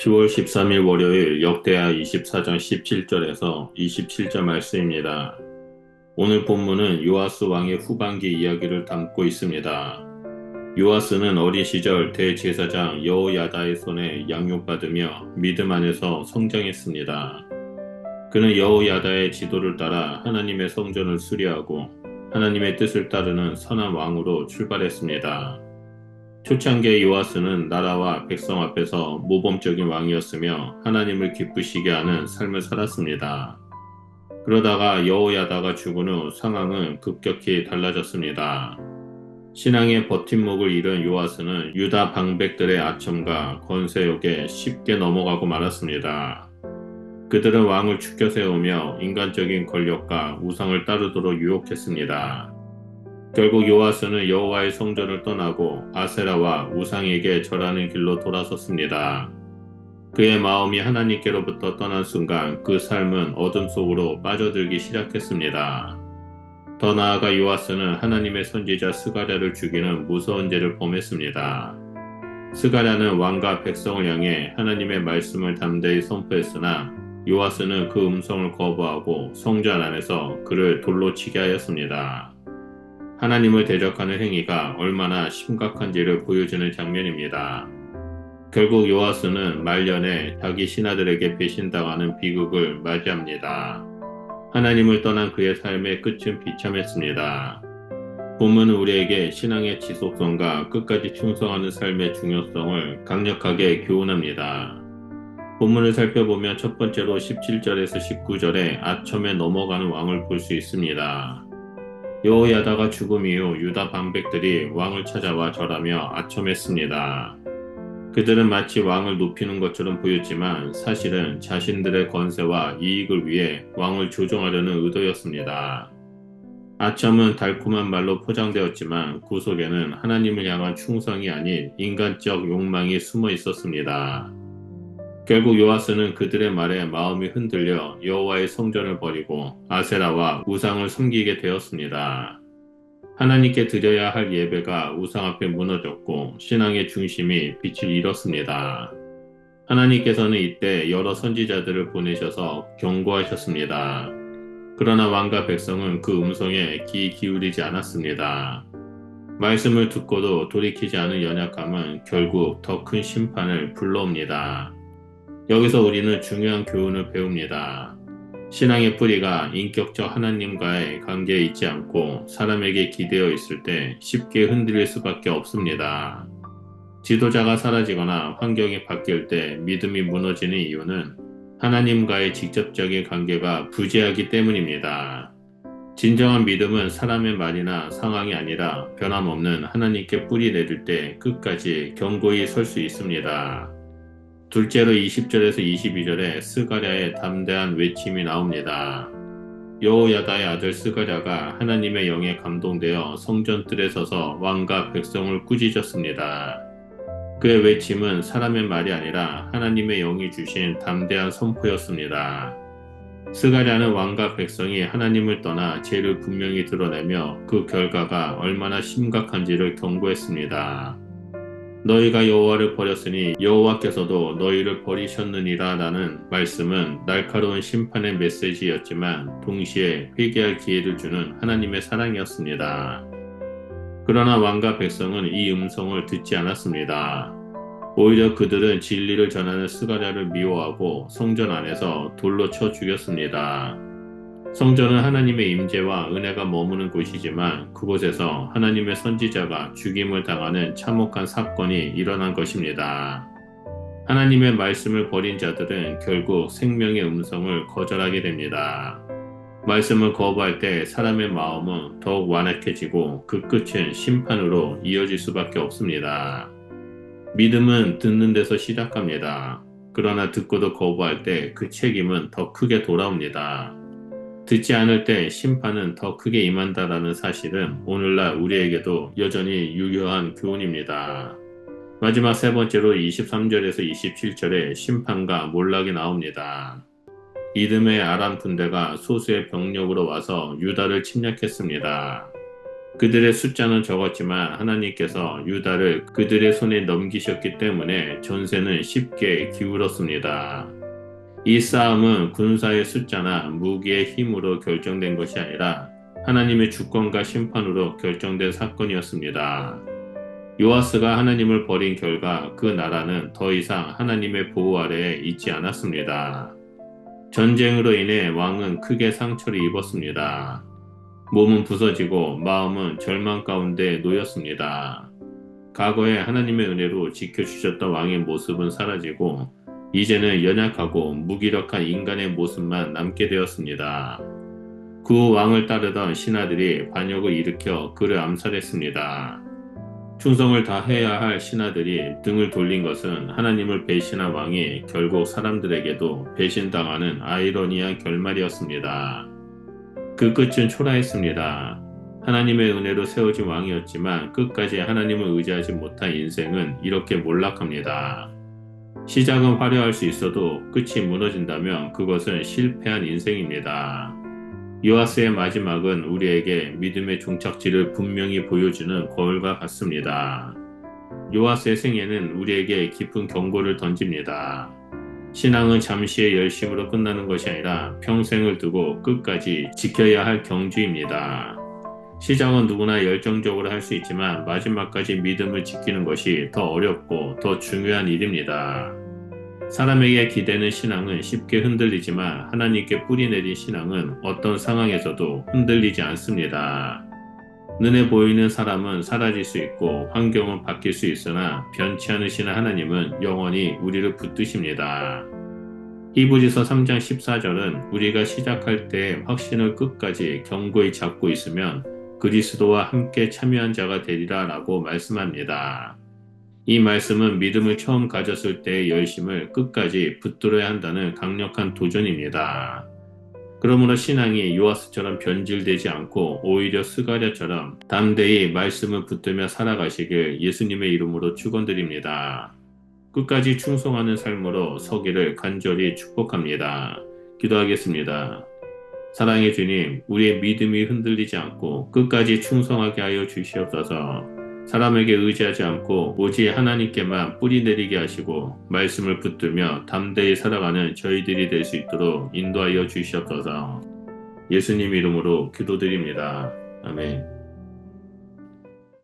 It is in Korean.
10월 13일 월요일 역대하 24장 17절에서 27절 말씀입니다. 오늘 본문은 요아스 왕의 후반기 이야기를 담고 있습니다. 요아스는 어린 시절 대제사장 여호야다의 손에 양육받으며 믿음 안에서 성장했습니다. 그는 여호야다의 지도를 따라 하나님의 성전을 수리하고 하나님의 뜻을 따르는 선한 왕으로 출발했습니다. 초창기의 요아스는 나라와 백성 앞에서 모범적인 왕이었으며 하나님을 기쁘시게 하는 삶을 살았습니다. 그러다가 여호야다가 죽은 후 상황은 급격히 달라졌습니다. 신앙의 버팀목을 잃은 요아스는 유다 방백들의 아첨과 권세욕에 쉽게 넘어가고 말았습니다. 그들은 왕을 추켜 세우며 인간적인 권력과 우상을 따르도록 유혹했습니다. 결국 요아스는 여호와의 성전을 떠나고 아세라와 우상에게 절하는 길로 돌아섰습니다. 그의 마음이 하나님께로부터 떠난 순간 그 삶은 어둠 속으로 빠져들기 시작했습니다. 더 나아가 요아스는 하나님의 선지자 스가랴를 죽이는 무서운 죄를 범했습니다. 스가랴는 왕과 백성을 향해 하나님의 말씀을 담대히 선포했으나 요아스는 그 음성을 거부하고 성전 안에서 그를 돌로 치게 하였습니다. 하나님을 대적하는 행위가 얼마나 심각한지를 보여주는 장면입니다. 결국 요아스는 말년에 자기 신하들에게 배신당하는 비극을 맞이합니다. 하나님을 떠난 그의 삶의 끝은 비참했습니다. 본문은 우리에게 신앙의 지속성과 끝까지 충성하는 삶의 중요성을 강력하게 교훈합니다. 본문을 살펴보면 첫 번째로 17절에서 19절에 아첨에 넘어가는 왕을 볼 수 있습니다. 여호야다가 죽음 이후 유다 방백들이 왕을 찾아와 절하며 아첨했습니다. 그들은 마치 왕을 높이는 것처럼 보였지만 사실은 자신들의 권세와 이익을 위해 왕을 조종하려는 의도였습니다. 아첨은 달콤한 말로 포장되었지만 그 속에는 하나님을 향한 충성이 아닌 인간적 욕망이 숨어 있었습니다. 결국 요아스는 그들의 말에 마음이 흔들려 여호와의 성전을 버리고 아세라와 우상을 섬기게 되었습니다. 하나님께 드려야 할 예배가 우상 앞에 무너졌고 신앙의 중심이 빛을 잃었습니다. 하나님께서는 이때 여러 선지자들을 보내셔서 경고하셨습니다. 그러나 왕과 백성은 그 음성에 귀 기울이지 않았습니다. 말씀을 듣고도 돌이키지 않은 연약함은 결국 더 큰 심판을 불러옵니다. 여기서 우리는 중요한 교훈을 배웁니다. 신앙의 뿌리가 인격적 하나님과의 관계에 있지 않고 사람에게 기대어 있을 때 쉽게 흔들릴 수밖에 없습니다. 지도자가 사라지거나 환경이 바뀔 때 믿음이 무너지는 이유는 하나님과의 직접적인 관계가 부재하기 때문입니다. 진정한 믿음은 사람의 말이나 상황이 아니라 변함없는 하나님께 뿌리 내릴 때 끝까지 견고히 설 수 있습니다. 둘째로 20절에서 22절에 스가랴의 담대한 외침이 나옵니다. 여호야다의 아들 스가랴가 하나님의 영에 감동되어 성전 뜰에 서서 왕과 백성을 꾸짖었습니다. 그의 외침은 사람의 말이 아니라 하나님의 영이 주신 담대한 선포였습니다. 스가랴는 왕과 백성이 하나님을 떠나 죄를 분명히 드러내며 그 결과가 얼마나 심각한지를 경고했습니다. 너희가 여호와를 버렸으니 여호와께서도 너희를 버리셨느니라 라는 말씀은 날카로운 심판의 메시지였지만 동시에 회개할 기회를 주는 하나님의 사랑이었습니다. 그러나 왕과 백성은 이 음성을 듣지 않았습니다. 오히려 그들은 진리를 전하는 스가랴를 미워하고 성전 안에서 돌로 쳐 죽였습니다. 성전은 하나님의 임재와 은혜가 머무는 곳이지만 그곳에서 하나님의 선지자가 죽임을 당하는 참혹한 사건이 일어난 것입니다. 하나님의 말씀을 버린 자들은 결국 생명의 음성을 거절하게 됩니다. 말씀을 거부할 때 사람의 마음은 더욱 완악해지고 그 끝은 심판으로 이어질 수밖에 없습니다. 믿음은 듣는 데서 시작합니다. 그러나 듣고도 거부할 때 그 책임은 더 크게 돌아옵니다. 듣지 않을 때 심판은 더 크게 임한다라는 사실은 오늘날 우리에게도 여전히 유효한 교훈입니다. 마지막 세 번째로 23절에서 27절에 심판과 몰락이 나옵니다. 이듬해 아람 군대가 소수의 병력으로 와서 유다를 침략했습니다. 그들의 숫자는 적었지만 하나님께서 유다를 그들의 손에 넘기셨기 때문에 전세는 쉽게 기울었습니다. 이 싸움은 군사의 숫자나 무기의 힘으로 결정된 것이 아니라 하나님의 주권과 심판으로 결정된 사건이었습니다. 요아스가 하나님을 버린 결과 그 나라는 더 이상 하나님의 보호 아래에 있지 않았습니다. 전쟁으로 인해 왕은 크게 상처를 입었습니다. 몸은 부서지고 마음은 절망 가운데 놓였습니다. 과거에 하나님의 은혜로 지켜주셨던 왕의 모습은 사라지고 이제는 연약하고 무기력한 인간의 모습만 남게 되었습니다. 그 왕을 따르던 신하들이 반역을 일으켜 그를 암살했습니다. 충성을 다해야 할 신하들이 등을 돌린 것은 하나님을 배신한 왕이 결국 사람들에게도 배신당하는 아이러니한 결말이었습니다. 그 끝은 초라했습니다. 하나님의 은혜로 세워진 왕이었지만 끝까지 하나님을 의지하지 못한 인생은 이렇게 몰락합니다. 시작은 화려할 수 있어도 끝이 무너진다면 그것은 실패한 인생입니다. 요아스의 마지막은 우리에게 믿음의 종착지를 분명히 보여주는 거울과 같습니다. 요아스의 생애는 우리에게 깊은 경고를 던집니다. 신앙은 잠시의 열심으로 끝나는 것이 아니라 평생을 두고 끝까지 지켜야 할 경주입니다. 시작은 누구나 열정적으로 할 수 있지만 마지막까지 믿음을 지키는 것이 더 어렵고 더 중요한 일입니다. 사람에게 기대는 신앙은 쉽게 흔들리지만 하나님께 뿌리 내린 신앙은 어떤 상황에서도 흔들리지 않습니다. 눈에 보이는 사람은 사라질 수 있고 환경은 바뀔 수 있으나 변치 않으시는 하나님은 영원히 우리를 붙드십니다. 히브리서 3장 14절은 우리가 시작할 때 확신을 끝까지 견고히 잡고 있으면 그리스도와 함께 참여한 자가 되리라 라고 말씀합니다. 이 말씀은 믿음을 처음 가졌을 때의 열심을 끝까지 붙들어야 한다는 강력한 도전입니다. 그러므로 신앙이 요아스처럼 변질되지 않고 오히려 스가랴처럼 담대히 말씀을 붙들며 살아가시길 예수님의 이름으로 축원드립니다. 끝까지 충성하는 삶으로 서기를 간절히 축복합니다. 기도하겠습니다. 사랑의 주님, 우리의 믿음이 흔들리지 않고 끝까지 충성하게 하여 주시옵소서. 사람에게 의지하지 않고 오직 하나님께만 뿌리 내리게 하시고 말씀을 붙들며 담대히 살아가는 저희들이 될 수 있도록 인도하여 주시옵소서. 예수님 이름으로 기도드립니다. 아멘.